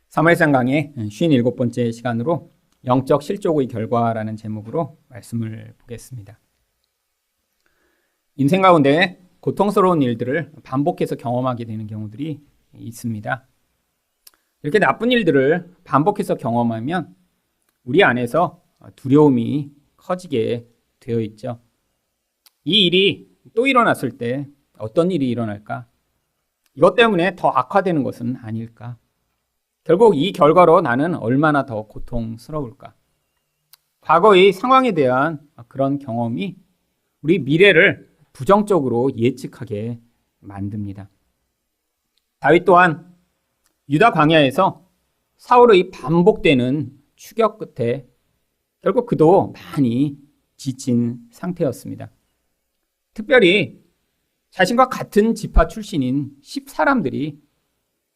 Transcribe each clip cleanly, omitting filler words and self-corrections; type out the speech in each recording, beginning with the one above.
사무엘상 강의 57번째 시간으로 영적 실족의 결과라는 제목으로 말씀을 보겠습니다. 인생 가운데 고통스러운 일들을 반복해서 경험하게 되는 경우들이 있습니다. 이렇게 나쁜 일들을 반복해서 경험하면 우리 안에서 두려움이 커지게 되어 있죠. 이 일이 또 일어났을 때 어떤 일이 일어날까? 이것 때문에 더 악화되는 것은 아닐까? 결국 이 결과로 나는 얼마나 더 고통스러울까? 과거의 상황에 대한 그런 경험이 우리 미래를 부정적으로 예측하게 만듭니다. 다윗 또한 유다 광야에서 사울의 반복되는 추격 끝에 결국 그도 많이 지친 상태였습니다. 특별히 자신과 같은 지파 출신인 10사람들이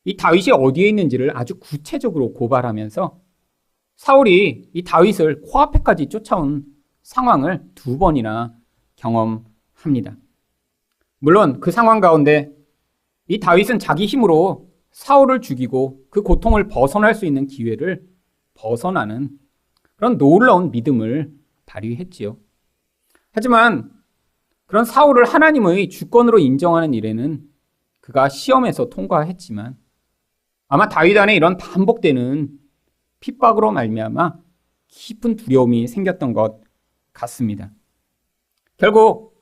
이 다윗이 어디에 있는지를 아주 구체적으로 고발하면서 사울이 이 다윗을 코앞에까지 쫓아온 상황을 2번이나 경험합니다. 물론 그 상황 가운데 이 다윗은 자기 힘으로 사울을 죽이고 그 고통을 벗어날 수 있는 기회를 벗어나는 그런 놀라운 믿음을 발휘했지요. 하지만 그런 사울을 하나님의 주권으로 인정하는 일에는 그가 시험에서 통과했지만 아마 다윗 안에 이런 반복되는 핍박으로 말미암아 깊은 두려움이 생겼던 것 같습니다. 결국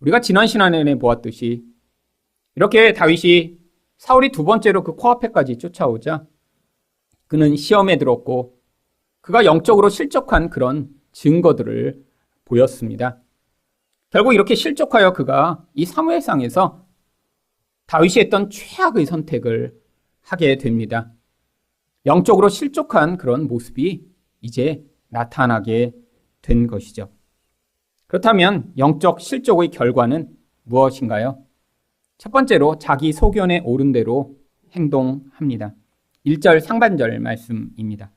우리가 지난 시간에 보았듯이 이렇게 다윗이 사울이 2번째로 그 코앞에까지 쫓아오자 그는 시험에 들었고 그가 영적으로 실족한 그런 증거들을 보였습니다. 결국 이렇게 실족하여 그가 이 사무엘상에서 다윗이 했던 최악의 선택을 하게 됩니다. 영적으로 실족한 그런 모습이 이제 나타나게 된 것이죠. 그렇다면 영적 실족의 결과는 무엇인가요? 첫 번째로 자기 소견에 오른 대로 행동합니다. 1절 상반절 말씀입니다.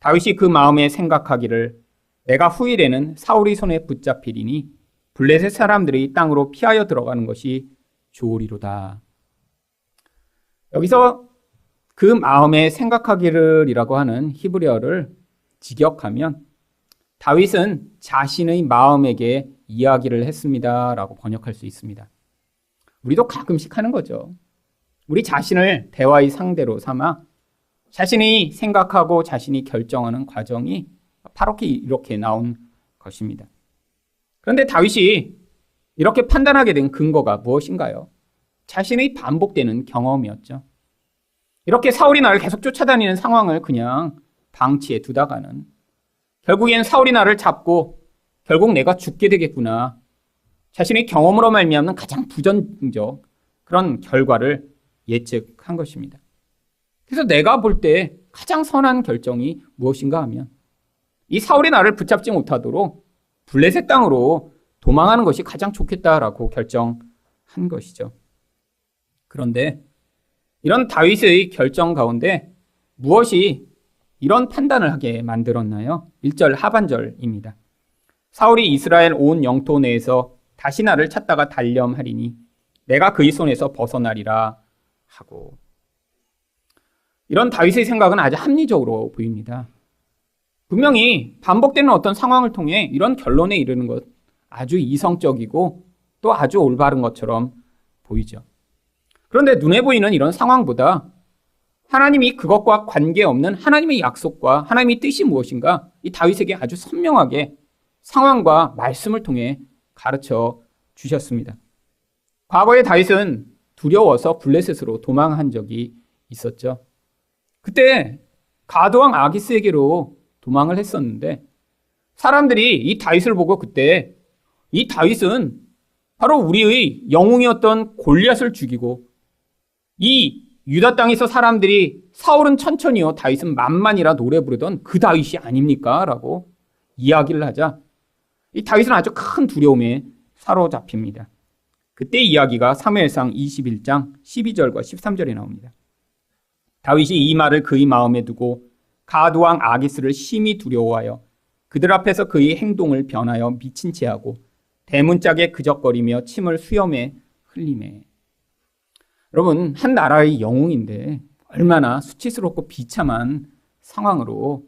다윗이 그 마음에 생각하기를 내가 후일에는 사울의 손에 붙잡히리니 블레셋 사람들이 땅으로 피하여 들어가는 것이 좋으리로다. 여기서 그 마음에 생각하기를이라고 하는 히브리어를 직역하면 다윗은 자신의 마음에게 이야기를 했습니다라고 번역할 수 있습니다. 우리도 가끔씩 하는 거죠. 우리 자신을 대화의 상대로 삼아 자신이 생각하고 자신이 결정하는 과정이 바로 이렇게 나온 것입니다. 그런데 다윗이 이렇게 판단하게 된 근거가 무엇인가요? 자신의 반복되는 경험이었죠. 이렇게 사울이 나를 계속 쫓아다니는 상황을 그냥 방치해 두다가는 결국엔 사울이 나를 잡고 결국 내가 죽게 되겠구나. 자신의 경험으로 말미암는 가장 부정적 그런 결과를 예측한 것입니다. 그래서 내가 볼 때 가장 선한 결정이 무엇인가 하면 이 사울이 나를 붙잡지 못하도록 블레셋 땅으로 도망하는 것이 가장 좋겠다라고 결정한 것이죠. 그런데 이런 다윗의 결정 가운데 무엇이 이런 판단을 하게 만들었나요? 1절 하반절입니다. 사울이 이스라엘 온 영토 내에서 다시 나를 찾다가 단념하리니 내가 그의 손에서 벗어나리라 하고. 이런 다윗의 생각은 아주 합리적으로 보입니다. 분명히 반복되는 어떤 상황을 통해 이런 결론에 이르는 것 아주 이성적이고 또 아주 올바른 것처럼 보이죠. 그런데 눈에 보이는 이런 상황보다 하나님이 그것과 관계없는 하나님의 약속과 하나님의 뜻이 무엇인가 이 다윗에게 아주 선명하게 상황과 말씀을 통해 가르쳐 주셨습니다. 과거에 다윗은 두려워서 블레셋으로 도망한 적이 있었죠. 그때 가드왕 아기스에게로 도망을 했었는데 사람들이 이 다윗을 보고 그때 이 다윗은 바로 우리의 영웅이었던 골리앗을 죽이고 이 유다 땅에서 사람들이 사울은 천천히요 다윗은 만만이라 노래 부르던 그 다윗이 아닙니까? 라고 이야기를 하자 이 다윗은 아주 큰 두려움에 사로잡힙니다. 그때 이야기가 사무엘상 21장 12절과 13절에 나옵니다. 다윗이 이 말을 그의 마음에 두고 가드왕 아기스를 심히 두려워하여 그들 앞에서 그의 행동을 변하여 미친 채 하고 대문짝에 그적거리며 침을 수염에 흘리매. 여러분, 한 나라의 영웅인데 얼마나 수치스럽고 비참한 상황으로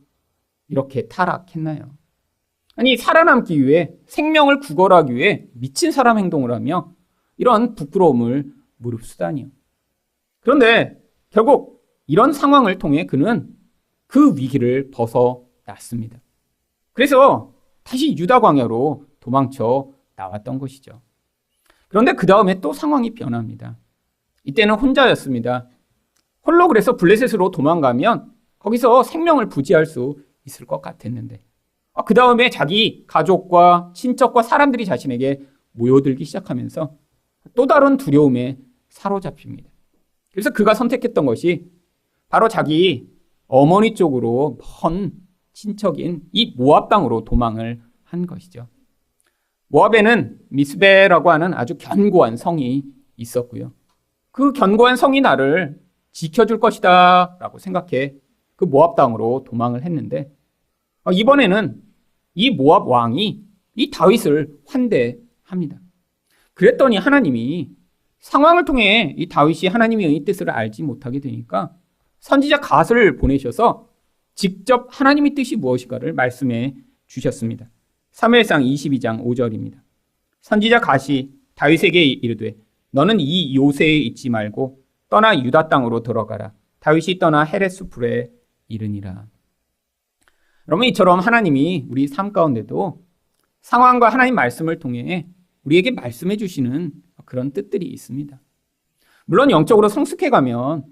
이렇게 타락했나요? 아니, 살아남기 위해, 생명을 구걸하기 위해 미친 사람 행동을 하며 이런 부끄러움을 무릅쓰다니요. 그런데 결국 이런 상황을 통해 그는 그 위기를 벗어났습니다. 그래서 다시 유다 광야로 도망쳐 나왔던 것이죠. 그런데 그 다음에 또 상황이 변합니다. 이때는 혼자였습니다. 홀로 그래서 블레셋으로 도망가면 거기서 생명을 부지할 수 있을 것 같았는데 그 다음에 자기 가족과 친척과 사람들이 자신에게 모여들기 시작하면서 또 다른 두려움에 사로잡힙니다. 그래서 그가 선택했던 것이 바로 자기 어머니 쪽으로 먼 친척인 이 모압 땅으로 도망을 한 것이죠. 모압에는 미스베라고 하는 아주 견고한 성이 있었고요. 그 견고한 성이 나를 지켜줄 것이다 라고 생각해 그 모압 땅으로 도망을 했는데 이번에는 이 모압 왕이 이 다윗을 환대합니다. 그랬더니 하나님이 상황을 통해 이 다윗이 하나님의 뜻을 알지 못하게 되니까 선지자 갓을 보내셔서 직접 하나님의 뜻이 무엇인가를 말씀해 주셨습니다. 사무엘상 22장 5절입니다. 선지자 갓이 다윗에게 이르되 너는 이 요새에 있지 말고 떠나 유다 땅으로 들어가라. 다윗이 떠나 헤레스풀에 이르니라. 여러분, 이처럼 하나님이 우리 삶 가운데도 상황과 하나님 말씀을 통해 우리에게 말씀해 주시는 그런 뜻들이 있습니다. 물론 영적으로 성숙해 가면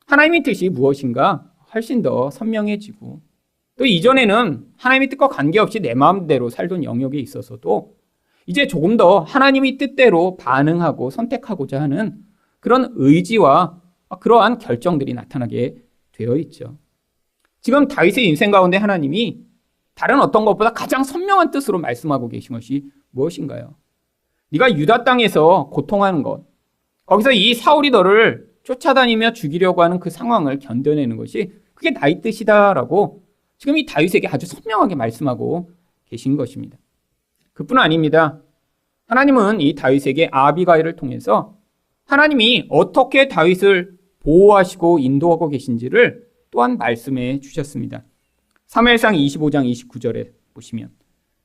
하나님의 뜻이 무엇인가 훨씬 더 선명해지고 또 이전에는 하나님의 뜻과 관계없이 내 마음대로 살던 영역에 있어서도 이제 조금 더 하나님의 뜻대로 반응하고 선택하고자 하는 그런 의지와 그러한 결정들이 나타나게 되어 있죠. 지금 다윗의 인생 가운데 하나님이 다른 어떤 것보다 가장 선명한 뜻으로 말씀하고 계신 것이 무엇인가요? 네가 유다 땅에서 고통하는 것, 거기서 이 사울이 너를 쫓아다니며 죽이려고 하는 그 상황을 견뎌내는 것이 그게 나의 뜻이다라고 지금 이 다윗에게 아주 선명하게 말씀하고 계신 것입니다. 그뿐 아닙니다. 하나님은 이 다윗에게 아비가일을 통해서 하나님이 어떻게 다윗을 보호하시고 인도하고 계신지를 또한 말씀해 주셨습니다. 사무엘상 25장 29절에 보시면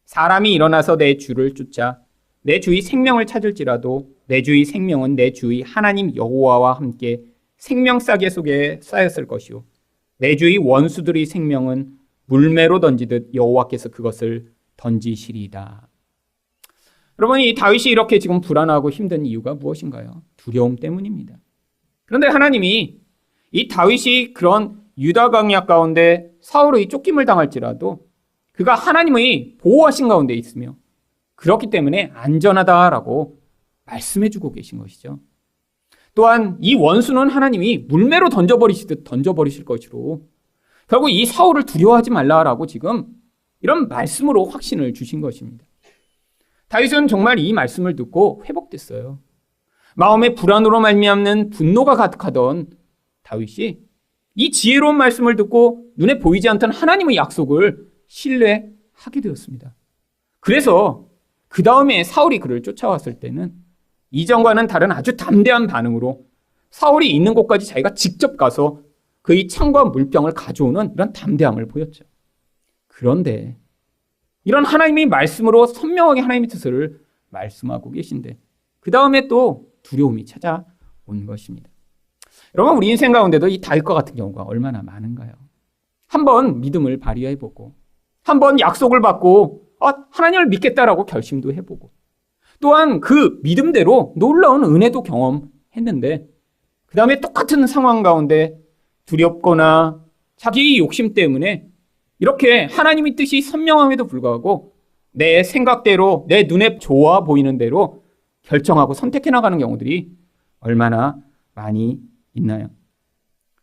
사람이 일어나서 내 주를 쫓아 내 주의 생명을 찾을지라도 내 주의 생명은 내 주의 하나님 여호와와 함께 생명싸개 속에 쌓였을 것이요 내 주의 원수들의 생명은 물매로 던지듯 여호와께서 그것을 던지시리이다. 여러분, 이 다윗이 이렇게 지금 불안하고 힘든 이유가 무엇인가요? 두려움 때문입니다. 그런데 하나님이 이 다윗이 그런 유다 광야 가운데 사울의 쫓김을 당할지라도 그가 하나님의 보호하신 가운데 있으며 그렇기 때문에 안전하다라고 말씀해주고 계신 것이죠. 또한 이 원수는 하나님이 물매로 던져버리시듯 던져버리실 것이로 결국 이 사울을 두려워하지 말라라고 지금 이런 말씀으로 확신을 주신 것입니다. 다윗은 정말 이 말씀을 듣고 회복됐어요. 마음의 불안으로 말미암는 분노가 가득하던 다윗이 이 지혜로운 말씀을 듣고 눈에 보이지 않던 하나님의 약속을 신뢰하게 되었습니다. 그래서 그 다음에 사울이 그를 쫓아왔을 때는 이전과는 다른 아주 담대한 반응으로 사울이 있는 곳까지 자기가 직접 가서 그의 창과 물병을 가져오는 이런 담대함을 보였죠. 그런데 이런 하나님의 말씀으로 선명하게 하나님의 뜻을 말씀하고 계신데 그 다음에 또 두려움이 찾아온 것입니다. 여러분, 우리 인생 가운데도 이 다윗과 같은 경우가 얼마나 많은가요? 한번 믿음을 발휘해보고 한번 약속을 받고 하나님을 믿겠다라고 결심도 해보고 또한 그 믿음대로 놀라운 은혜도 경험했는데 그 다음에 똑같은 상황 가운데 두렵거나 자기 욕심 때문에 이렇게 하나님의 뜻이 선명함에도 불구하고 내 생각대로 내 눈에 좋아 보이는 대로 결정하고 선택해 나가는 경우들이 얼마나 많이 있나요?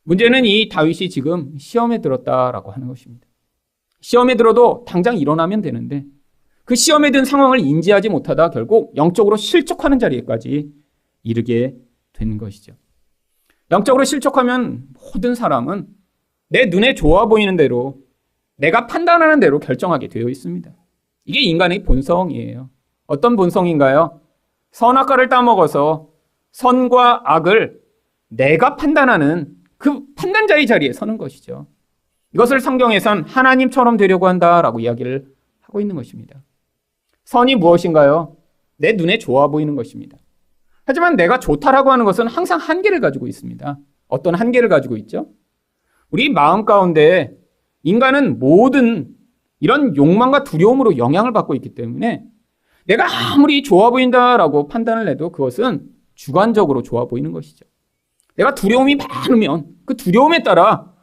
문제는 이 다윗이 지금 시험에 들었다라고 하는 것입니다. 시험에 들어도 당장 일어나면 되는데 그 시험에 든 상황을 인지하지 못하다 결국 영적으로 실족하는 자리에까지 이르게 된 것이죠. 영적으로 실족하면 모든 사람은 내 눈에 좋아 보이는 대로 내가 판단하는 대로 결정하게 되어 있습니다. 이게 인간의 본성이에요. 어떤 본성인가요? 선악과를 따먹어서 선과 악을 내가 판단하는 그 판단자의 자리에 서는 것이죠. 이것을 성경에선 하나님처럼 되려고 한다라고 이야기를 하고 있는 것입니다. 선이 무엇인가요? 내 눈에 좋아 보이는 것입니다. 하지만 내가 좋다라고 하는 것은 항상 한계를 가지고 있습니다. 어떤 한계를 가지고 있죠? 우리 마음 가운데 인간은 모든 이런 욕망과 두려움으로 영향을 받고 있기 때문에 내가 아무리 좋아 보인다라고 판단을 해도 그것은 주관적으로 좋아 보이는 것이죠. 내가 두려움이 많으면 그 두려움에 따라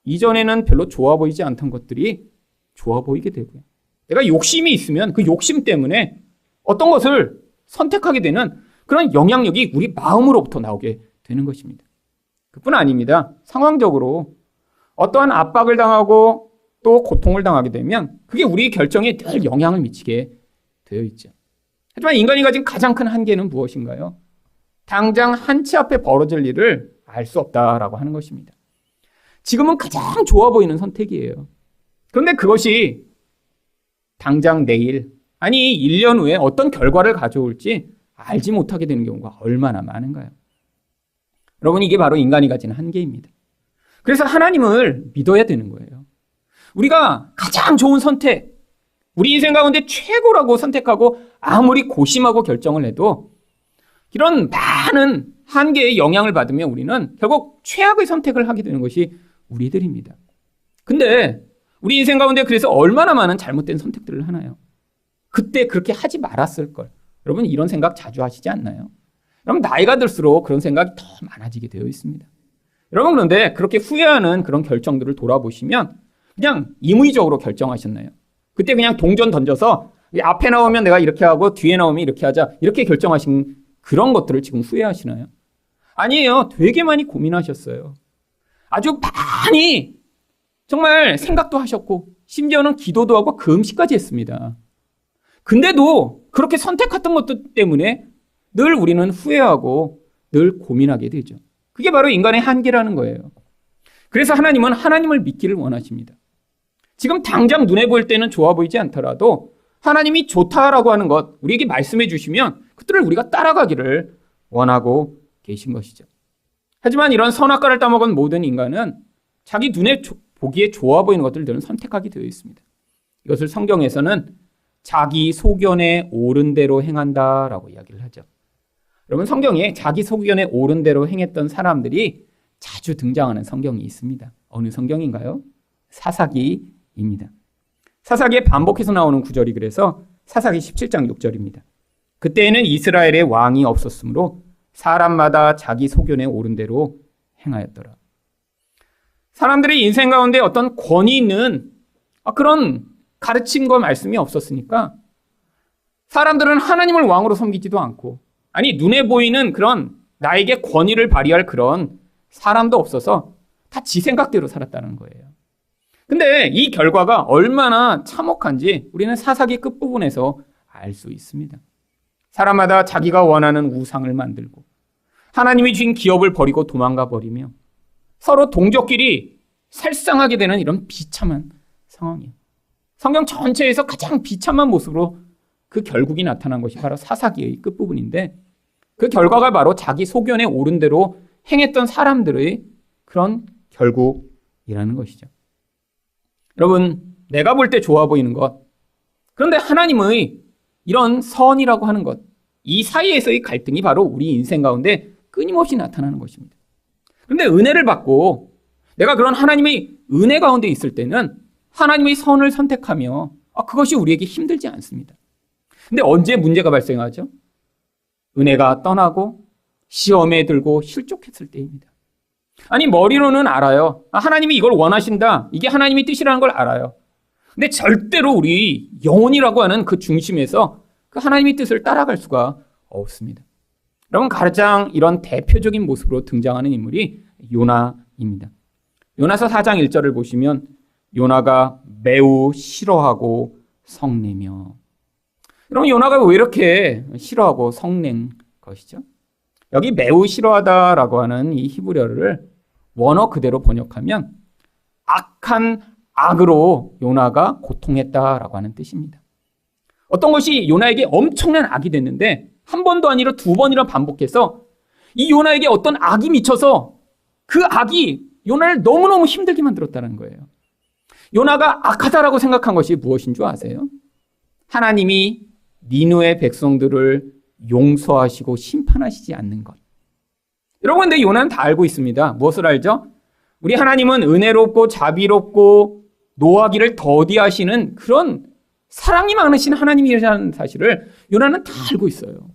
이전에는 별로 좋아 보이지 않던 것들이 좋아 보이게 되고요. 내가 욕심이 있으면 그 욕심 때문에 어떤 것을 선택하게 되는 그런 영향력이 우리 마음으로부터 나오게 되는 것입니다. 그뿐 아닙니다. 상황적으로 어떠한 압박을 당하고 또 고통을 당하게 되면 그게 우리 결정에 늘 영향을 미치게 되어 있죠. 하지만 인간이 가진 가장 큰 한계는 무엇인가요? 당장 한치 앞에 벌어질 일을 알 수 없다라고 하는 것입니다. 지금은 가장 좋아 보이는 선택이에요. 그런데 그것이 당장 내일, 아니 1년 후에 어떤 결과를 가져올지 알지 못하게 되는 경우가 얼마나 많은가요? 여러분, 이게 바로 인간이 가진 한계입니다. 그래서 하나님을 믿어야 되는 거예요. 우리가 가장 좋은 선택, 우리 인생 가운데 최고라고 선택하고 아무리 고심하고 결정을 해도 이런 많은 한계의 영향을 받으면 우리는 결국 최악의 선택을 하게 되는 것이 우리들입니다. 근데 우리 인생 가운데 그래서 얼마나 많은 잘못된 선택들을 하나요? 그때 그렇게 하지 말았을 걸. 여러분, 이런 생각 자주 하시지 않나요? 여러분, 나이가 들수록 그런 생각이 더 많아지게 되어 있습니다. 여러분, 그런데 그렇게 후회하는 그런 결정들을 돌아보시면 그냥 임의적으로 결정하셨나요? 그때 그냥 동전 던져서 앞에 나오면 내가 이렇게 하고 뒤에 나오면 이렇게 하자, 이렇게 결정하신 그런 것들을 지금 후회하시나요? 아니에요. 되게 많이 고민하셨어요. 아주 많이 정말 생각도 하셨고 심지어는 기도도 하고 금식까지 했습니다. 근데도 그렇게 선택했던 것들 때문에 늘 우리는 후회하고 늘 고민하게 되죠. 그게 바로 인간의 한계라는 거예요. 그래서 하나님은 하나님을 믿기를 원하십니다. 지금 당장 눈에 보일 때는 좋아 보이지 않더라도 하나님이 좋다라고 하는 것 우리에게 말씀해 주시면 그들을 우리가 따라가기를 원하고 계신 것이죠. 하지만 이런 선악과를 따먹은 모든 인간은 자기 눈에 보기에 좋아 보이는 것들을 선택하게 되어 있습니다. 이것을 성경에서는 자기 소견에 옳은 대로 행한다라고 이야기를 하죠. 여러분, 성경에 자기 소견에 옳은 대로 행했던 사람들이 자주 등장하는 성경이 있습니다. 어느 성경인가요? 사사기입니다. 사사기에 반복해서 나오는 구절이 그래서 사사기 17장 6절입니다. 그때에는 이스라엘에 왕이 없었으므로 사람마다 자기 소견에 옳은 대로 행하였더라. 사람들이 인생 가운데 어떤 권위 있는 그런 가르침과 말씀이 없었으니까 사람들은 하나님을 왕으로 섬기지도 않고, 아니 눈에 보이는 그런 나에게 권위를 발휘할 그런 사람도 없어서 다 지 생각대로 살았다는 거예요. 근데 이 결과가 얼마나 참혹한지 우리는 사사기 끝부분에서 알 수 있습니다. 사람마다 자기가 원하는 우상을 만들고 하나님이 주신 기업을 버리고 도망가 버리며 서로 동족끼리 살상하게 되는 이런 비참한 상황이에요. 성경 전체에서 가장 비참한 모습으로 그 결국이 나타난 것이 바로 사사기의 끝부분인데, 그 결과가 바로 자기 소견에 옳은 대로 행했던 사람들의 그런 결국이라는 것이죠. 여러분, 내가 볼 때 좋아 보이는 것, 그런데 하나님의 이런 선이라고 하는 것, 이 사이에서의 갈등이 바로 우리 인생 가운데 끊임없이 나타나는 것입니다. 그런데 은혜를 받고 내가 그런 하나님의 은혜 가운데 있을 때는 하나님의 선을 선택하며 그것이 우리에게 힘들지 않습니다. 근데 언제 문제가 발생하죠? 은혜가 떠나고 시험에 들고 실족했을 때입니다. 아니, 머리로는 알아요. 하나님이 이걸 원하신다. 이게 하나님의 뜻이라는 걸 알아요. 근데 절대로 우리 영혼이라고 하는 그 중심에서 그 하나님의 뜻을 따라갈 수가 없습니다. 여러분, 가장 이런 대표적인 모습으로 등장하는 인물이 요나입니다. 요나서 4장 1절을 보시면 요나가 매우 싫어하고 성내며. 그럼 요나가 왜 이렇게 싫어하고 성낸 것이죠? 여기 매우 싫어하다라고 하는 이 히브리어를 원어 그대로 번역하면 악한 악으로 요나가 고통했다라고 하는 뜻입니다. 어떤 것이 요나에게 엄청난 악이 됐는데 한 번도 아니라 두 번이나 반복해서 이 요나에게 어떤 악이 미쳐서 그 악이 요나를 너무너무 힘들게 만들었다는 거예요. 요나가 악하다라고 생각한 것이 무엇인 줄 아세요? 하나님이 니느웨 백성들을 용서하시고 심판하시지 않는 것. 여러분, 근데 요나는 다 알고 있습니다. 무엇을 알죠? 우리 하나님은 은혜롭고 자비롭고 노하기를 더디하시는 그런 사랑이 많으신 하나님이라는 사실을 요나는 다 알고 있어요.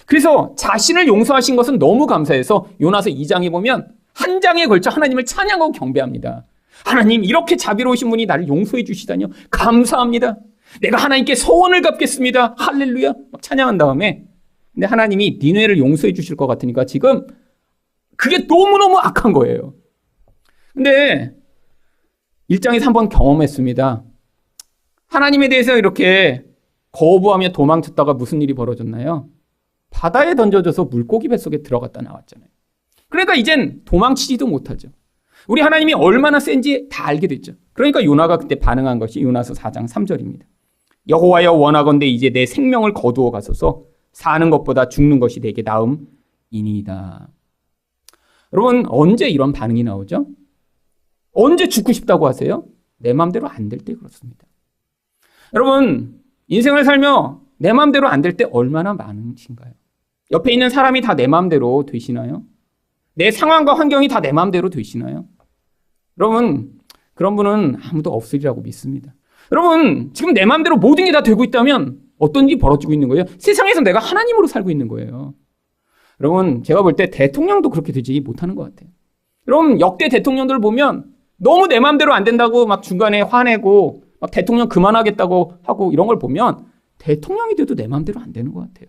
그래서 자신을 용서하신 것은 너무 감사해서 요나서 2장에 보면 한 장에 걸쳐 하나님을 찬양하고 경배합니다. 하나님, 이렇게 자비로우신 분이 나를 용서해 주시다니요. 감사합니다. 내가 하나님께 소원을 갚겠습니다. 할렐루야. 막 찬양한 다음에, 근데 하나님이 니느웨를 용서해 주실 것 같으니까 지금 그게 너무너무 악한 거예요. 근데 1장에서 한번 경험했습니다. 하나님에 대해서 이렇게 거부하며 도망쳤다가 무슨 일이 벌어졌나요? 바다에 던져져서 물고기 뱃속에 들어갔다 나왔잖아요. 그러니까 이젠 도망치지도 못하죠. 우리 하나님이 얼마나 센지 다 알게 됐죠. 그러니까 요나가 그때 반응한 것이 요나서 4장 3절입니다. 여호와여, 원하건대 이제 내 생명을 거두어 가소서. 사는 것보다 죽는 것이 내게 나음이니이다. 여러분, 언제 이런 반응이 나오죠? 언제 죽고 싶다고 하세요? 내 마음대로 안 될 때 그렇습니다. 여러분, 인생을 살며 내 마음대로 안 될 때 얼마나 많으신가요? 옆에 있는 사람이 다 내 마음대로 되시나요? 내 상황과 환경이 다 내 마음대로 되시나요? 여러분, 그런 분은 아무도 없으리라고 믿습니다. 여러분, 지금 내 마음대로 모든 게 다 되고 있다면 어떤 일이 벌어지고 있는 거예요? 세상에서 내가 하나님으로 살고 있는 거예요. 여러분, 제가 볼 때 대통령도 그렇게 되지 못하는 것 같아요. 여러분, 역대 대통령들 보면 너무 내 마음대로 안 된다고 막 중간에 화내고 막 대통령 그만하겠다고 하고 이런 걸 보면 대통령이 돼도 내 마음대로 안 되는 것 같아요.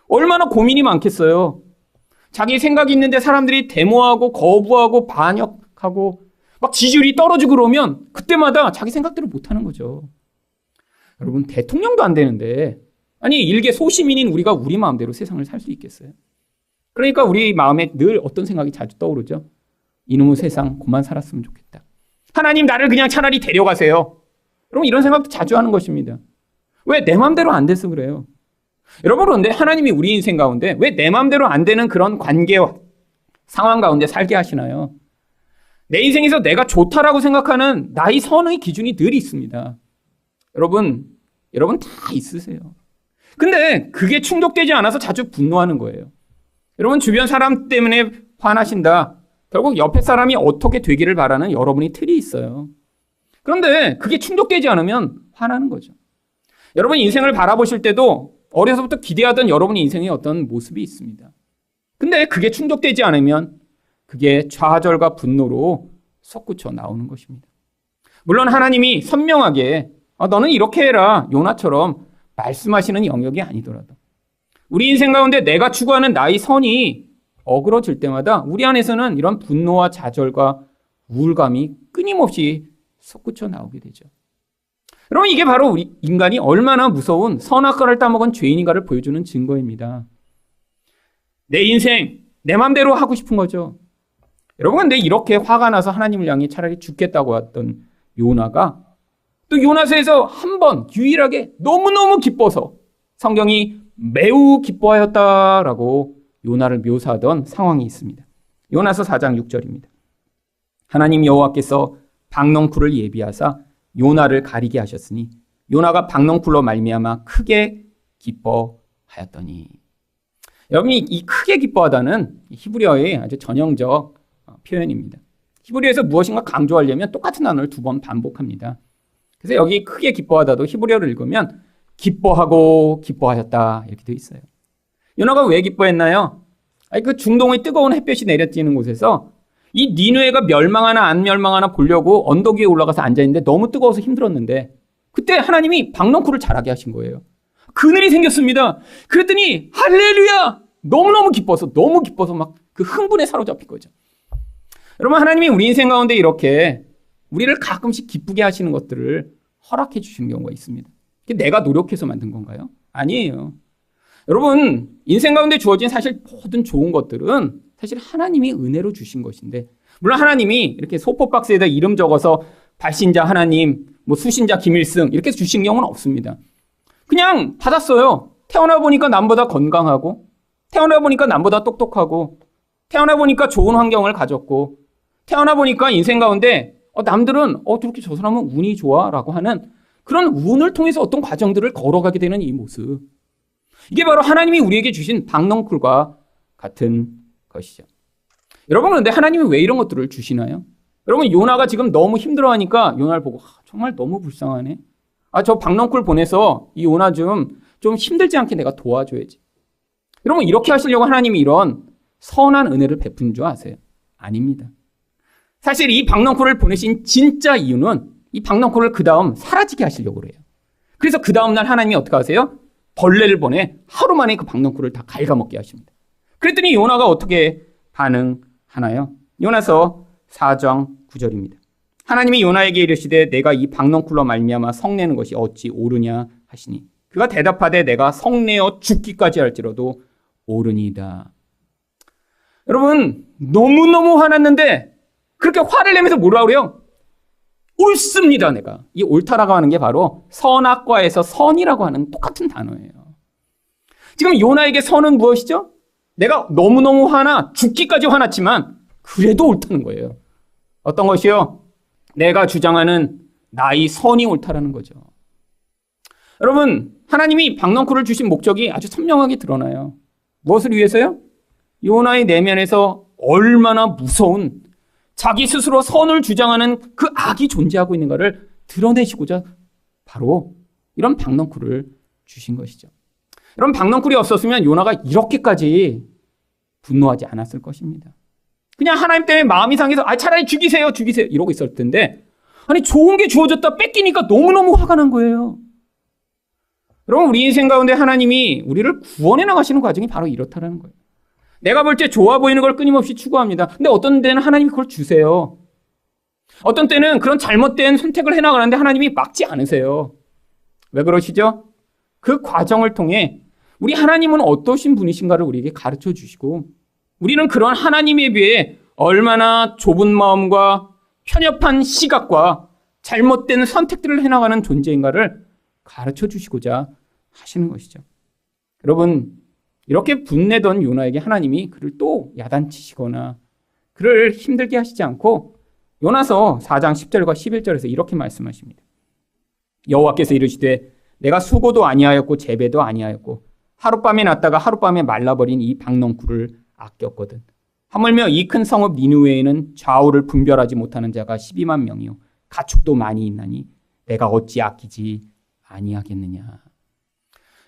얼마나 고민이 많겠어요. 자기 생각이 있는데 사람들이 데모하고 거부하고 반역하고 막 지지율이 떨어지고 그러면 그때마다 자기 생각대로 못하는 거죠. 여러분, 대통령도 안 되는데 아니 일개 소시민인 우리가 우리 마음대로 세상을 살 수 있겠어요? 그러니까 우리 마음에 늘 어떤 생각이 자주 떠오르죠? 이놈의 세상 그만 살았으면 좋겠다. 하나님, 나를 그냥 차라리 데려가세요. 여러분, 이런 생각도 자주 하는 것입니다. 왜? 내 마음대로 안 돼서 그래요. 여러분, 그런데 하나님이 우리 인생 가운데 왜 내 마음대로 안 되는 그런 관계와 상황 가운데 살게 하시나요? 내 인생에서 내가 좋다라고 생각하는 나의 선의 기준이 늘 있습니다. 여러분 다 있으세요. 근데 그게 충족되지 않아서 자주 분노하는 거예요. 여러분, 주변 사람 때문에 화나신다. 결국 옆에 사람이 어떻게 되기를 바라는 여러분의 틀이 있어요. 그런데 그게 충족되지 않으면 화나는 거죠. 여러분, 인생을 바라보실 때도 어려서부터 기대하던 여러분의 인생의 어떤 모습이 있습니다. 근데 그게 충족되지 않으면 그게 좌절과 분노로 솟구쳐 나오는 것입니다. 물론 하나님이 선명하게 너는 이렇게 해라, 요나처럼 말씀하시는 영역이 아니더라도 우리 인생 가운데 내가 추구하는 나의 선이 어그러질 때마다 우리 안에서는 이런 분노와 좌절과 우울감이 끊임없이 솟구쳐 나오게 되죠. 여러분, 이게 바로 우리 인간이 얼마나 무서운 선악과를 따먹은 죄인인가를 보여주는 증거입니다. 내 인생 내 맘대로 하고 싶은 거죠. 여러분, 근데 이렇게 화가 나서 하나님을 향해 차라리 죽겠다고 했던 요나가 또 요나서에서 한 번 유일하게 너무너무 기뻐서 성경이 매우 기뻐하였다라고 요나를 묘사하던 상황이 있습니다. 요나서 4장 6절입니다. 하나님 여호와께서 박넝쿨을 예비하사 요나를 가리게 하셨으니 요나가 박넝쿨로 말미암아 크게 기뻐하였더니. 여러분이 이 크게 기뻐하다는 히브리어의 아주 전형적 표현입니다. 히브리어에서 무엇인가 강조하려면 똑같은 단어를 2번 반복합니다. 그래서 여기 크게 기뻐하다도 히브리어를 읽으면 기뻐하고 기뻐하였다 이렇게 되어 있어요. 요나가 왜 기뻐했나요? 그 중동의 뜨거운 햇볕이 내려지는 곳에서 이 니느웨가 멸망하나 안 멸망하나 보려고 언덕 위에 올라가서 앉아있는데 너무 뜨거워서 힘들었는데 그때 하나님이 박넝쿨을 자라게 하신 거예요. 그늘이 생겼습니다. 그랬더니 할렐루야! 너무너무 기뻐서 막 그 흥분에 사로잡힌 거죠. 여러분, 하나님이 우리 인생 가운데 이렇게 우리를 가끔씩 기쁘게 하시는 것들을 허락해 주시는 경우가 있습니다. 내가 노력해서 만든 건가요? 아니에요. 여러분, 인생 가운데 주어진 사실 모든 좋은 것들은 사실 하나님이 은혜로 주신 것인데, 물론 하나님이 이렇게 소포 박스에다 이름 적어서 발신자 하나님, 수신자 김일승 이렇게 주신 경우는 없습니다. 그냥 받았어요. 태어나 보니까 남보다 건강하고, 태어나 보니까 남보다 똑똑하고, 태어나 보니까 좋은 환경을 가졌고 태어나 보니까 인생 가운데 남들은 어떻게 저 사람은 운이 좋아라고 하는 그런 운을 통해서 어떤 과정들을 걸어가게 되는 이 모습. 이게 바로 하나님이 우리에게 주신 박넝쿨과 같은 것이죠. 여러분, 그런데 하나님이 왜 이런 것들을 주시나요? 여러분, 요나가 지금 너무 힘들어하니까 요나를 보고 정말 너무 불쌍하네. 저 박넝쿨 보내서 이 요나 좀 힘들지 않게 내가 도와줘야지. 여러분, 이렇게 하시려고 하나님이 이런 선한 은혜를 베푼 줄 아세요? 아닙니다. 사실 이 박넝쿨을 보내신 진짜 이유는 이 박넝쿨을 그 다음 사라지게 하시려고 그래요. 그래서 그 다음 날 하나님이 어떻게 하세요? 벌레를 보내 하루 만에 그 박넝쿨을 다 갉아먹게 하십니다. 그랬더니 요나가 어떻게 반응하나요? 요나서 4장 9절입니다. 하나님이 요나에게 이르시되 내가 이 박넝쿨로 말미암아 성내는 것이 어찌 옳으냐 하시니 그가 대답하되 내가 성내어 죽기까지 할지라도 옳으니이다. 여러분, 너무너무 화났는데 그렇게 화를 내면서 뭐라 그래요? 옳습니다, 내가. 이 옳다라고 하는 게 바로 선악과에서 선이라고 하는 똑같은 단어예요. 지금 요나에게 선은 무엇이죠? 내가 너무너무 화나 죽기까지 화났지만 그래도 옳다는 거예요. 어떤 것이요? 내가 주장하는 나의 선이 옳다라는 거죠. 여러분, 하나님이 박넝쿨을 주신 목적이 아주 선명하게 드러나요. 무엇을 위해서요? 요나의 내면에서 얼마나 무서운 자기 스스로 선을 주장하는 그 악이 존재하고 있는 것을 드러내시고자 바로 이런 박넝쿨을 주신 것이죠. 여러분, 박넝쿨이 없었으면 요나가 이렇게까지 분노하지 않았을 것입니다. 그냥 하나님 때문에 마음이 상해서 차라리 죽이세요 이러고 있을 텐데 좋은 게 주어졌다 뺏기니까 너무너무 화가 난 거예요. 여러분, 우리 인생 가운데 하나님이 우리를 구원해 나가시는 과정이 바로 이렇다라는 거예요. 내가 볼 때 좋아 보이는 걸 끊임없이 추구합니다. 근데 어떤 때는 하나님이 그걸 주세요. 어떤 때는 그런 잘못된 선택을 해나가는데 하나님이 막지 않으세요. 왜 그러시죠? 그 과정을 통해 우리 하나님은 어떠신 분이신가를 우리에게 가르쳐 주시고 우리는 그런 하나님에 비해 얼마나 좁은 마음과 편협한 시각과 잘못된 선택들을 해나가는 존재인가를 가르쳐 주시고자 하시는 것이죠. 여러분, 이렇게 분내던 요나에게 하나님이 그를 또 야단치시거나 그를 힘들게 하시지 않고 요나서 4장 10절과 11절에서 이렇게 말씀하십니다. 여호와께서 이르시되 내가 수고도 아니하였고 재배도 아니하였고 하룻밤에 났다가 하룻밤에 말라버린 이 박넝쿨을 아꼈거든. 하물며 이 큰 성읍 니느웨에는 좌우를 분별하지 못하는 자가 12만 명이요 가축도 많이 있나니 내가 어찌 아끼지 아니하겠느냐.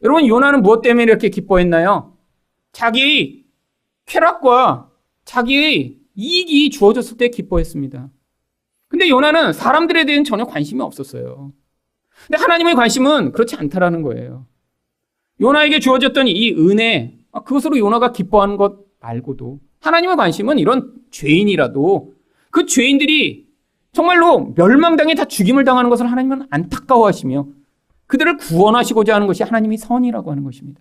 여러분, 요나는 무엇 때문에 이렇게 기뻐했나요? 자기 쾌락과 자기의 이익이 주어졌을 때 기뻐했습니다. 근데 요나는 사람들에 대한 전혀 관심이 없었어요. 근데 하나님의 관심은 그렇지 않다라는 거예요. 요나에게 주어졌던 이 은혜, 그것으로 요나가 기뻐하는 것 말고도 하나님의 관심은 이런 죄인이라도 그 죄인들이 정말로 멸망당해 다 죽임을 당하는 것을 하나님은 안타까워하시며 그들을 구원하시고자 하는 것이 하나님이 선이라고 하는 것입니다.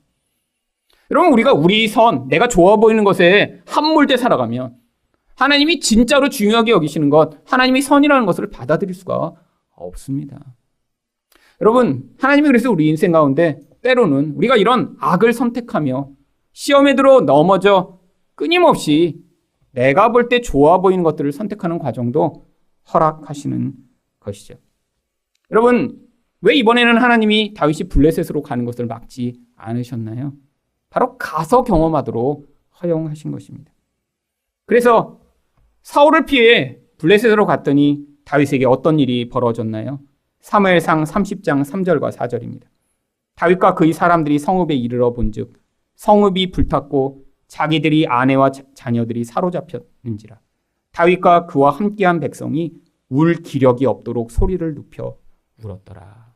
여러분, 우리가 우리 선, 내가 좋아 보이는 것에 함몰돼 살아가면 하나님이 진짜로 중요하게 여기시는 것, 하나님이 선이라는 것을 받아들일 수가 없습니다. 여러분, 하나님이 그래서 우리 인생 가운데 때로는 우리가 이런 악을 선택하며 시험에 들어 넘어져 끊임없이 내가 볼 때 좋아 보이는 것들을 선택하는 과정도 허락하시는 것이죠. 여러분, 왜 이번에는 하나님이 다윗이 블레셋으로 가는 것을 막지 않으셨나요? 바로 가서 경험하도록 허용하신 것입니다. 그래서 사울을 피해 블레셋으로 갔더니 다윗에게 어떤 일이 벌어졌나요? 사무엘상 30장 3절과 4절입니다. 다윗과 그의 사람들이 성읍에 이르러 본즉 성읍이 불탔고 자기들이 아내와 자녀들이 사로잡혔는지라. 다윗과 그와 함께한 백성이 울 기력이 없도록 소리를 눕혀 울었더라.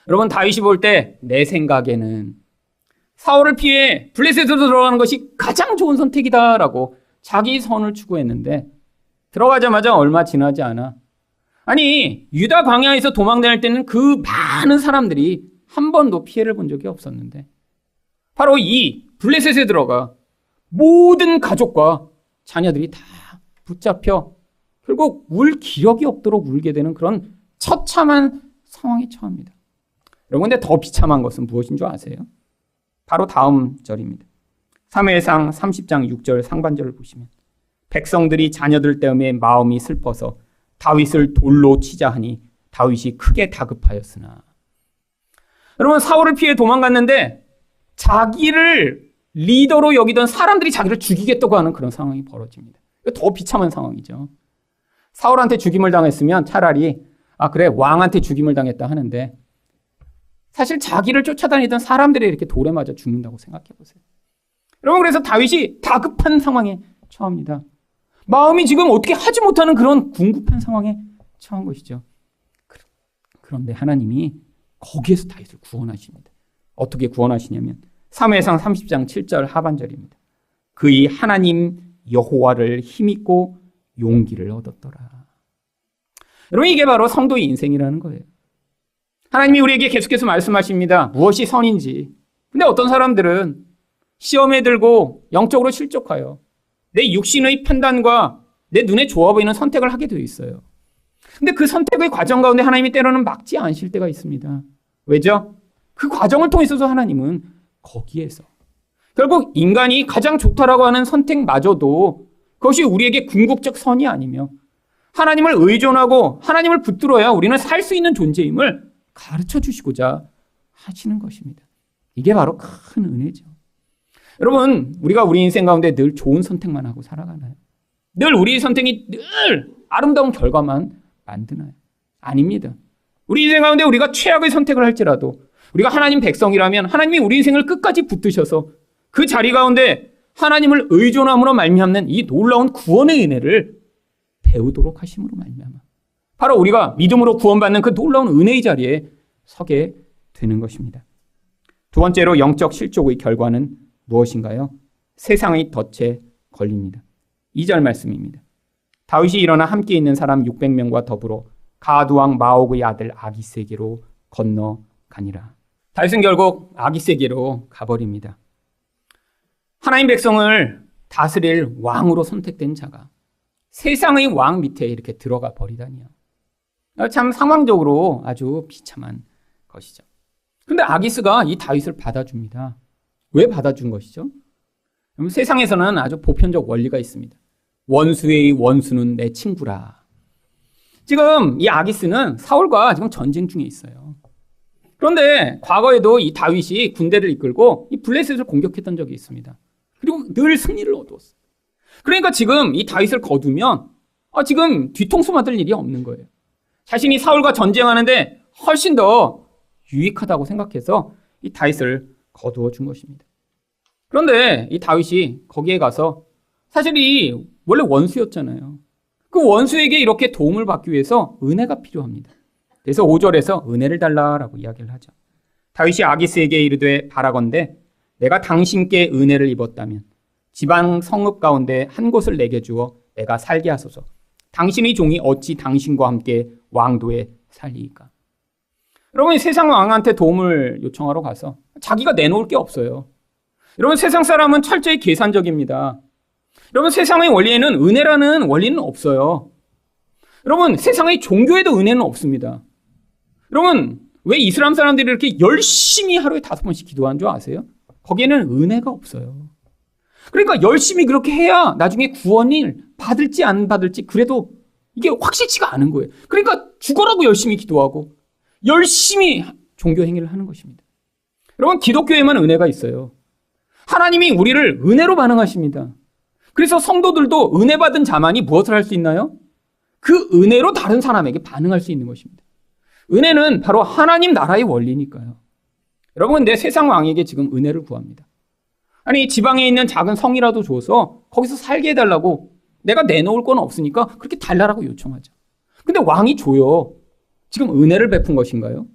여러분, 다윗이 볼 때 내 생각에는 사울을 피해 블레셋으로 들어가는 것이 가장 좋은 선택이다라고 자기 선을 추구했는데 들어가자마자 얼마 지나지 않아 유다 광야에서 도망다닐 때는 그 많은 사람들이 한 번도 피해를 본 적이 없었는데 바로 이 블레셋에 들어가 모든 가족과 자녀들이 다 붙잡혀 결국 울 기력이 없도록 울게 되는 그런 처참한 상황에 처합니다. 여러분, 근데 더 비참한 것은 무엇인 줄 아세요? 바로 다음 절입니다. 사무엘상 30장 6절 상반절을 보시면 백성들이 자녀들 때문에 마음이 슬퍼서 다윗을 돌로 치자 하니 다윗이 크게 다급하였으나. 여러분, 사울을 피해 도망갔는데 자기를 리더로 여기던 사람들이 자기를 죽이겠다고 하는 그런 상황이 벌어집니다. 더 비참한 상황이죠. 사울한테 죽임을 당했으면 차라리 그래, 왕한테 죽임을 당했다 하는데 사실 자기를 쫓아다니던 사람들이 이렇게 돌에 맞아 죽는다고 생각해 보세요. 여러분, 그래서 다윗이 다급한 상황에 처합니다. 마음이 지금 어떻게 하지 못하는 그런 궁급한 상황에 처한 것이죠. 그런데 하나님이 거기에서 다윗을 구원하십니다. 어떻게 구원하시냐면 사무엘상 30장 7절 하반절입니다. 그의 하나님 여호와를 힘입고 용기를 얻었더라. 여러분, 이게 바로 성도의 인생이라는 거예요. 하나님이 우리에게 계속해서 말씀하십니다. 무엇이 선인지. 근데 어떤 사람들은 시험에 들고 영적으로 실족하여 내 육신의 판단과 내 눈에 좋아 보이는 선택을 하게 되어 있어요. 근데 그 선택의 과정 가운데 하나님이 때로는 막지 않으실 때가 있습니다. 왜죠? 그 과정을 통해서도 하나님은 거기에서 결국 인간이 가장 좋다라고 하는 선택마저도 그것이 우리에게 궁극적 선이 아니며 하나님을 의존하고 하나님을 붙들어야 우리는 살 수 있는 존재임을 가르쳐 주시고자 하시는 것입니다. 이게 바로 큰 은혜죠. 여러분, 우리가 우리 인생 가운데 늘 좋은 선택만 하고 살아가나요? 늘 우리의 선택이 늘 아름다운 결과만 만드나요? 아닙니다. 우리 인생 가운데 우리가 최악의 선택을 할지라도 우리가 하나님 백성이라면 하나님이 우리 인생을 끝까지 붙드셔서 그 자리 가운데 하나님을 의존함으로 말미암는 이 놀라운 구원의 은혜를 배우도록 하심으로 말미암아 바로 우리가 믿음으로 구원받는 그 놀라운 은혜의 자리에 서게 되는 것입니다. 두 번째로 영적 실족의 결과는 무엇인가요? 세상의 덫에 걸립니다. 2절 말씀입니다. 다윗이 일어나 함께 있는 사람 600명과 더불어 가드왕 마옥의 아들 아기스에게로 건너가니라. 다윗은 결국 아기스에게로 가버립니다. 하나님 백성을 다스릴 왕으로 선택된 자가 세상의 왕 밑에 이렇게 들어가 버리다니요. 참 상황적으로 아주 비참한 것이죠. 근데 아기스가 이 다윗을 받아줍니다. 왜 받아준 것이죠? 세상에서는 아주 보편적 원리가 있습니다. 원수의 원수는 내 친구라. 지금 이 아기스는 사울과 지금 전쟁 중에 있어요. 그런데 과거에도 이 다윗이 군대를 이끌고 이 블레셋을 공격했던 적이 있습니다. 그리고 늘 승리를 얻었어요. 그러니까 지금 이 다윗을 거두면 지금 뒤통수 맞을 일이 없는 거예요. 자신이 사울과 전쟁하는데 훨씬 더 유익하다고 생각해서 이 다윗을 거두어 준 것입니다. 그런데 이 다윗이 거기에 가서 사실 이 원래 원수였잖아요. 그 원수에게 이렇게 도움을 받기 위해서 은혜가 필요합니다. 그래서 5절에서 은혜를 달라라고 이야기를 하죠. 다윗이 아기스에게 이르되 바라건대 내가 당신께 은혜를 입었다면 지방 성읍 가운데 한 곳을 내게 주어 내가 살게 하소서. 당신의 종이 어찌 당신과 함께 왕도에 살리이까. 여러분, 세상 왕한테 도움을 요청하러 가서 자기가 내놓을 게 없어요. 여러분, 세상 사람은 철저히 계산적입니다. 여러분, 세상의 원리에는 은혜라는 원리는 없어요. 여러분, 세상의 종교에도 은혜는 없습니다. 여러분, 왜 이슬람 사람들이 이렇게 열심히 하루에 5번씩 기도하는 줄 아세요? 거기에는 은혜가 없어요. 그러니까 열심히 그렇게 해야 나중에 구원을 받을지 안 받을지 그래도 이게 확실치가 않은 거예요. 그러니까 죽어라고 열심히 기도하고 열심히 종교 행위를 하는 것입니다. 여러분, 기독교에만 은혜가 있어요. 하나님이 우리를 은혜로 반응하십니다. 그래서 성도들도 은혜 받은 자만이 무엇을 할 수 있나요? 그 은혜로 다른 사람에게 반응할 수 있는 것입니다. 은혜는 바로 하나님 나라의 원리니까요. 여러분, 내 세상 왕에게 지금 은혜를 구합니다. 아니, 지방에 있는 작은 성이라도 줘서 거기서 살게 해달라고 내가 내놓을 건 없으니까 그렇게 달라라고 요청하죠. 근데 왕이 줘요. 지금 은혜를 베푼 것인가요?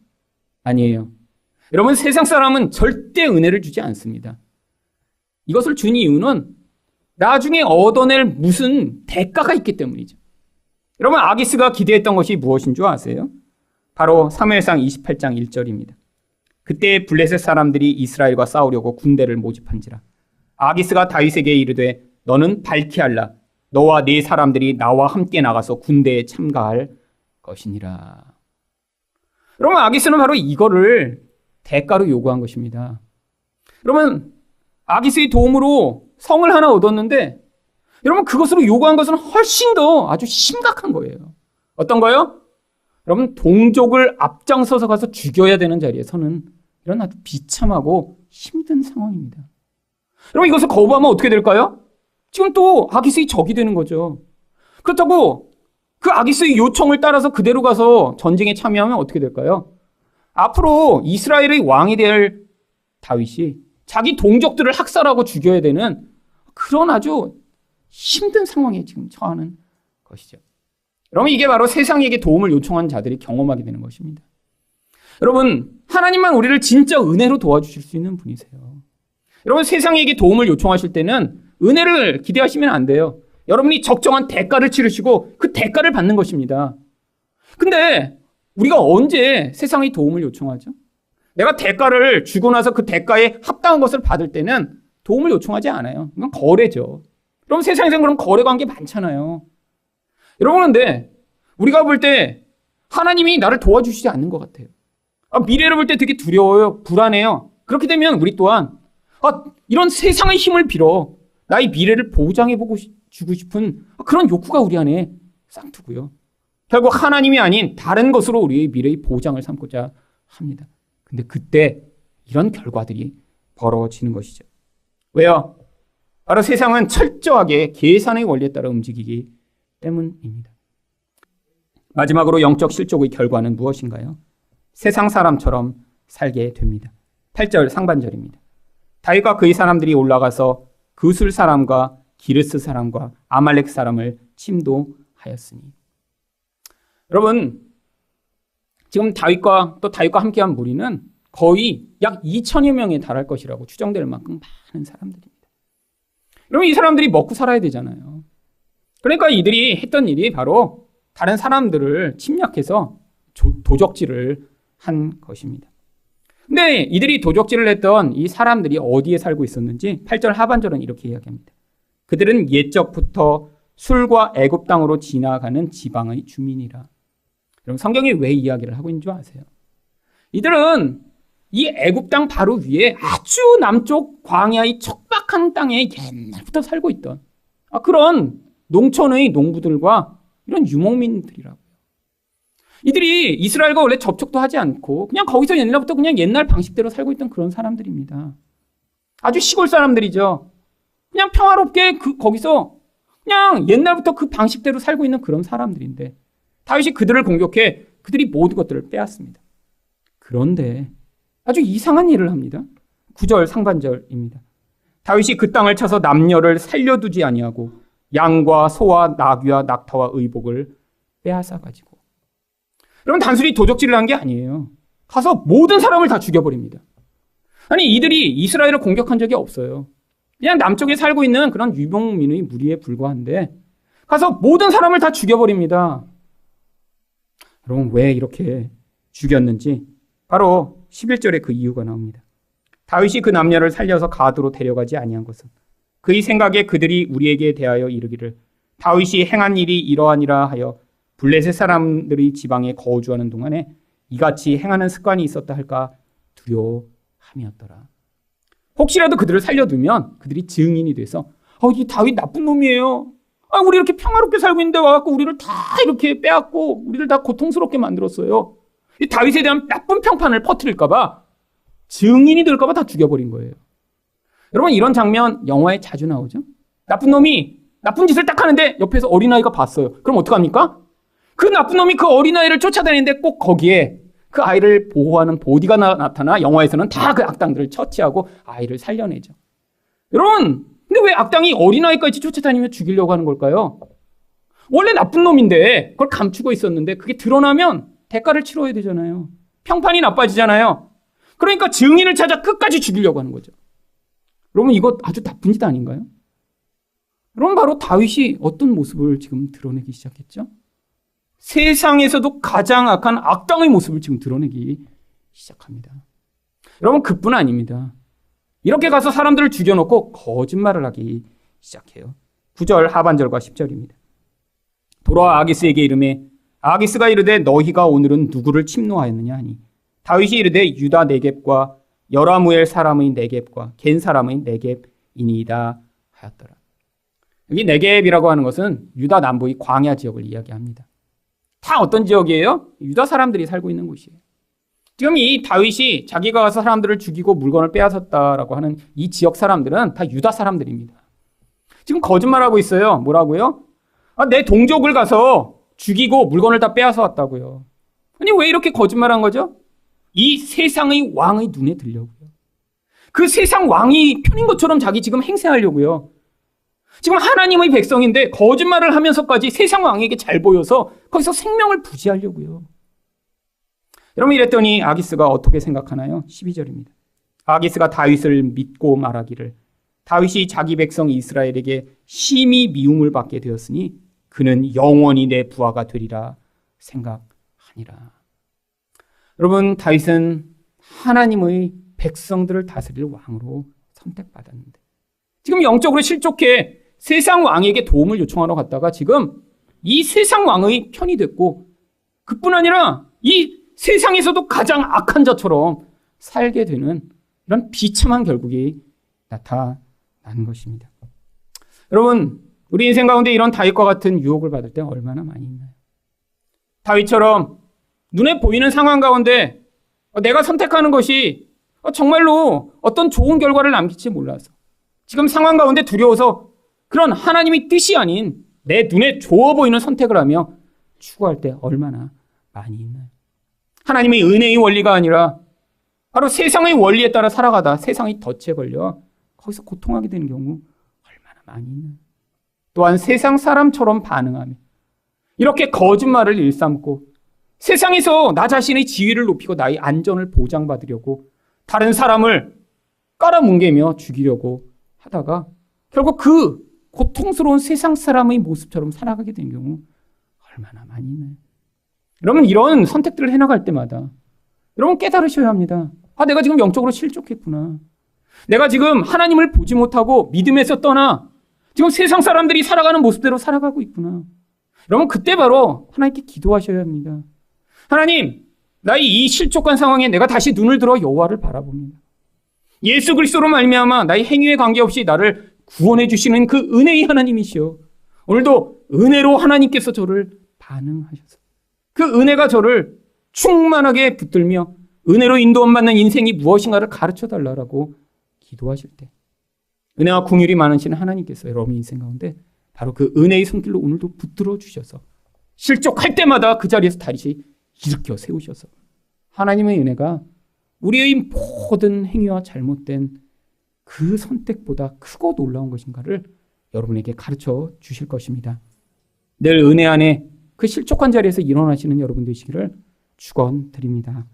아니에요. 여러분, 세상 사람은 절대 은혜를 주지 않습니다. 이것을 준 이유는 나중에 얻어낼 무슨 대가가 있기 때문이죠. 여러분, 아기스가 기대했던 것이 무엇인 줄 아세요? 바로 사무엘상 28장 1절입니다. 그때 블레셋 사람들이 이스라엘과 싸우려고 군대를 모집한지라. 아기스가 다윗에게 이르되 너는 발키할라. 너와 네 사람들이 나와 함께 나가서 군대에 참가할 것이니라. 여러분, 아기스는 바로 이거를 대가로 요구한 것입니다. 여러분, 아기스의 도움으로 성을 하나 얻었는데 여러분 그것으로 요구한 것은 훨씬 더 아주 심각한 거예요. 어떤 거요? 여러분 동족을 앞장서서 가서 죽여야 되는 자리에서는 이런 아주 비참하고 힘든 상황입니다. 여러분 이것을 거부하면 어떻게 될까요? 지금 또 아기스의 적이 되는 거죠. 그렇다고 그 아기스의 요청을 따라서 그대로 가서 전쟁에 참여하면 어떻게 될까요? 앞으로 이스라엘의 왕이 될 다윗이 자기 동족들을 학살하고 죽여야 되는 그런 아주 힘든 상황에 지금 처하는 것이죠. 여러분 이게 바로 세상에게 도움을 요청한 자들이 경험하게 되는 것입니다. 여러분 하나님만 우리를 진짜 은혜로 도와주실 수 있는 분이세요. 여러분 세상에게 도움을 요청하실 때는 은혜를 기대하시면 안 돼요. 여러분이 적정한 대가를 치르시고 그 대가를 받는 것입니다. 근데 우리가 언제 세상의 도움을 요청하죠? 내가 대가를 주고 나서 그 대가에 합당한 것을 받을 때는 도움을 요청하지 않아요. 이건 거래죠. 그럼 세상에서는 그런 거래 관계 많잖아요. 여러분 근데 우리가 볼 때 하나님이 나를 도와주시지 않는 것 같아요. 미래를 볼 때 되게 두려워요. 불안해요. 그렇게 되면 우리 또한 이런 세상의 힘을 빌어 나의 미래를 주고 싶은 그런 욕구가 우리 안에 싹트고요. 결국 하나님이 아닌 다른 것으로 우리의 미래의 보장을 삼고자 합니다. 근데 그때 이런 결과들이 벌어지는 것이죠. 왜요? 바로 세상은 철저하게 계산의 원리에 따라 움직이기 때문입니다. 마지막으로 영적 실족의 결과는 무엇인가요? 세상 사람처럼 살게 됩니다. 8절 상반절입니다. 다윗과 그의 사람들이 올라가서 그술 사람과 기르스 사람과 아말렉 사람을 침도하였으니. 여러분 지금 다윗과 함께한 무리는 거의 약 2천여 명에 달할 것이라고 추정될 만큼 많은 사람들입니다. 여러분 이 사람들이 먹고 살아야 되잖아요. 그러니까 이들이 했던 일이 바로 다른 사람들을 침략해서 도적질을 한 것입니다. 근데 이들이 도적질을 했던 이 사람들이 어디에 살고 있었는지 8절 하반절은 이렇게 이야기합니다. 그들은 옛적부터 술과 애굽 땅으로 지나가는 지방의 주민이라. 여러분 성경이 왜 이야기를 하고 있는 줄 아세요? 이들은 이 애굽 땅 바로 위에 아주 남쪽 광야의 척박한 땅에 옛날부터 살고 있던 그런 농촌의 농부들과 이런 유목민들이라고요. 이들이 이스라엘과 원래 접촉도 하지 않고 그냥 거기서 옛날부터 그냥 옛날 방식대로 살고 있던 그런 사람들입니다. 아주 시골 사람들이죠. 그냥 평화롭게 거기서 그냥 옛날부터 그 방식대로 살고 있는 그런 사람들인데 다윗이 그들을 공격해 그들이 모든 것들을 빼앗습니다. 그런데 아주 이상한 일을 합니다. 9절 상반절입니다. 다윗이 그 땅을 쳐서 남녀를 살려두지 아니하고 양과 소와 나귀와 낙타와 의복을 빼앗아가지고. 여러분 단순히 도적질을 한 게 아니에요. 가서 모든 사람을 다 죽여버립니다. 아니 이들이 이스라엘을 공격한 적이 없어요. 그냥 남쪽에 살고 있는 그런 유목민의 무리에 불과한데 가서 모든 사람을 다 죽여버립니다. 여러분 왜 이렇게 죽였는지 바로 11절에 그 이유가 나옵니다. 다윗이 그 남녀를 살려서 가드로 데려가지 아니한 것은 그의 생각에 그들이 우리에게 대하여 이르기를 다윗이 행한 일이 이러하니라 하여 블레셋 사람들의 지방에 거주하는 동안에 이같이 행하는 습관이 있었다 할까 두려워함이었더라. 혹시라도 그들을 살려두면 그들이 증인이 돼서 이 다윗 나쁜 놈이에요. 우리 이렇게 평화롭게 살고 있는데 와갖고 우리를 다 이렇게 빼앗고 우리를 다 고통스럽게 만들었어요. 이 다윗에 대한 나쁜 평판을 퍼뜨릴까봐 증인이 될까봐 다 죽여버린 거예요. 여러분 이런 장면 영화에 자주 나오죠. 나쁜 놈이 나쁜 짓을 딱 하는데 옆에서 어린아이가 봤어요. 그럼 어떡합니까? 그 나쁜 놈이 그 어린아이를 쫓아다니는데 꼭 거기에 그 아이를 보호하는 보디가 나타나 영화에서는 다 그 악당들을 처치하고 아이를 살려내죠. 여러분 근데 왜 악당이 어린아이까지 쫓아다니며 죽이려고 하는 걸까요? 원래 나쁜 놈인데 그걸 감추고 있었는데 그게 드러나면 대가를 치러야 되잖아요. 평판이 나빠지잖아요. 그러니까 증인을 찾아 끝까지 죽이려고 하는 거죠. 여러분 이거 아주 나쁜 짓 아닌가요? 여러분 바로 다윗이 어떤 모습을 지금 드러내기 시작했죠? 세상에서도 가장 악한 악당의 모습을 지금 드러내기 시작합니다. 여러분 그뿐 아닙니다. 이렇게 가서 사람들을 죽여놓고 거짓말을 하기 시작해요. 9절 하반절과 10절입니다. 돌아와 아기스에게 이르매 아기스가 이르되 너희가 오늘은 누구를 침노하였느냐 하니 다윗이 이르되 유다 네겝과 여라무엘 사람의 네겝과 겐 사람의 네겝이니이다 하였더라. 여기 네겝이라고 하는 것은 유다 남부의 광야 지역을 이야기합니다. 다 어떤 지역이에요? 유다 사람들이 살고 있는 곳이에요. 지금 이 다윗이 자기가 가서 사람들을 죽이고 물건을 빼앗았다라고 하는 이 지역 사람들은 다 유다 사람들입니다. 지금 거짓말하고 있어요. 뭐라고요? 내 동족을 가서 죽이고 물건을 다 빼앗아 왔다고요. 아니 왜 이렇게 거짓말한 거죠? 이 세상의 왕의 눈에 들려고요. 그 세상 왕이 편인 것처럼 자기 지금 행세하려고요. 지금 하나님의 백성인데 거짓말을 하면서까지 세상 왕에게 잘 보여서 거기서 생명을 부지하려고요. 여러분 이랬더니 아기스가 어떻게 생각하나요? 12절입니다. 아기스가 다윗을 믿고 말하기를 다윗이 자기 백성 이스라엘에게 심히 미움을 받게 되었으니 그는 영원히 내 부하가 되리라 생각하니라. 여러분 다윗은 하나님의 백성들을 다스릴 왕으로 선택받았는데 지금 영적으로 실족해 세상 왕에게 도움을 요청하러 갔다가 지금 이 세상 왕의 편이 됐고 그뿐 아니라 이 세상에서도 가장 악한 자처럼 살게 되는 이런 비참한 결국이 나타나는 것입니다. 여러분 우리 인생 가운데 이런 다윗과 같은 유혹을 받을 때 얼마나 많이 있나요? 다윗처럼 눈에 보이는 상황 가운데 내가 선택하는 것이 정말로 어떤 좋은 결과를 남길지 몰라서 지금 상황 가운데 두려워서 그런 하나님의 뜻이 아닌 내 눈에 좋아 보이는 선택을 하며 추구할 때 얼마나 많이 있나요? 하나님의 은혜의 원리가 아니라 바로 세상의 원리에 따라 살아가다 세상의 덫에 걸려 거기서 고통하게 되는 경우 얼마나 많이 있나요? 또한 세상 사람처럼 반응하며 이렇게 거짓말을 일삼고 세상에서 나 자신의 지위를 높이고 나의 안전을 보장받으려고 다른 사람을 깔아뭉개며 죽이려고 하다가 결국 그 고통스러운 세상 사람의 모습처럼 살아가게 되는 경우 얼마나 많이 있나요? 여러분 이런 선택들을 해나갈 때마다 여러분 깨달으셔야 합니다. 내가 지금 영적으로 실족했구나. 내가 지금 하나님을 보지 못하고 믿음에서 떠나 지금 세상 사람들이 살아가는 모습대로 살아가고 있구나. 여러분 그때 바로 하나님께 기도하셔야 합니다. 하나님, 나의 이 실족한 상황에 내가 다시 눈을 들어 여호와를 바라봅니다. 예수 그리스도로 말미암아 나의 행위에 관계없이 나를 구원해 주시는 그 은혜의 하나님이시여. 오늘도 은혜로 하나님께서 저를 반응하셔서 그 은혜가 저를 충만하게 붙들며 은혜로 인도받는 인생이 무엇인가를 가르쳐달라고 기도하실 때 은혜와 긍휼이 많으신 하나님께서 여러분 인생 가운데 바로 그 은혜의 손길로 오늘도 붙들어 주셔서 실족할 때마다 그 자리에서 다시 일으켜 세우셔서 하나님의 은혜가 우리의 모든 행위와 잘못된 그 선택보다 크고 놀라운 것인가를 여러분에게 가르쳐 주실 것입니다. 늘 은혜 안에 그 실족한 자리에서 일어나시는 여러분 되시기를 축원드립니다.